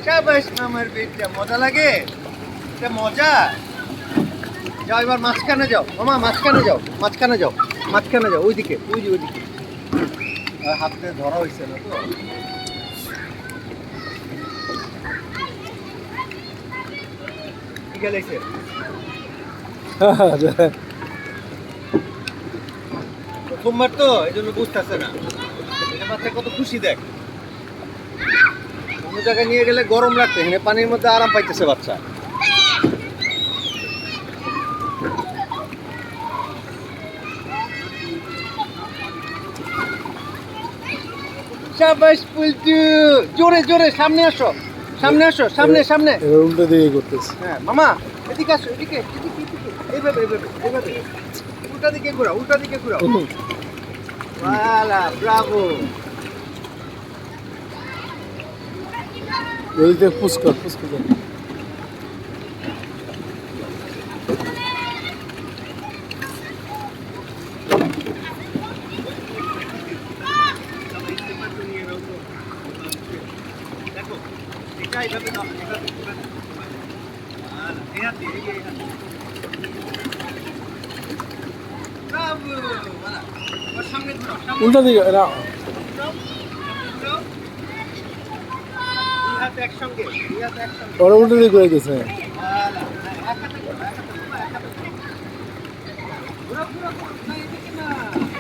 শাবাশ মামার বেটা, মজা লাগে, এটা মজা। যাও এবার মাঝখানে যাও মামা, মাঝখানে যাও, মাঝখানে যাও, মাঝখানে যাও, ওইদিকে ওইদিকে। হাতে ধরা হয়েছে না তো। কি গেলেছে প্রথমবার তো এই জন্য বুঝতেছে না। এটা বাচ্চা কত খুশি দেখ। অন্য জায়গায় নিয়ে গেলে গরম লাগছে, এখানে পানির মধ্যে আরাম পাইতেছে বাচ্চা। শাবাশ পুলটু, জোরে জোরে সামনে আসো, সামনে আসো, সামনে সামনে। এবার উল্টো দিকে করতেছে। হ্যাঁ মামা, এদিকে আসো, এদিকে এইভাবে এইভাবে এইভাবে, উল্টা দিকে ঘোরাও, উল্টা দিকে ঘোরাও। ওয়ালা ব্রাভো। এদিকে পুস্কর পুস্কর। দেখো এটা এইভাবে দাও, এইভাবে এইভাবে। ওয়ালা, এই হাতে, এই হাতে। ব্রাভো, ওয়ালা। এবার সামনে ঘোরাও, সামনে উল্টো দিকে না, ঘোরাও, ঘোরাও। দুই হাত একসঙ্গে, দুই হাত একসঙ্গে। ওরা উল্টো দিকে করে দিয়েছে। ওয়ালা, এক হাতে ঘোরাও, এক হাতে ঘোরাও, এক হাতে ঘোরাও। ঘোরাও, ঘোরাও, ঘোরাও। না, এদিকে না।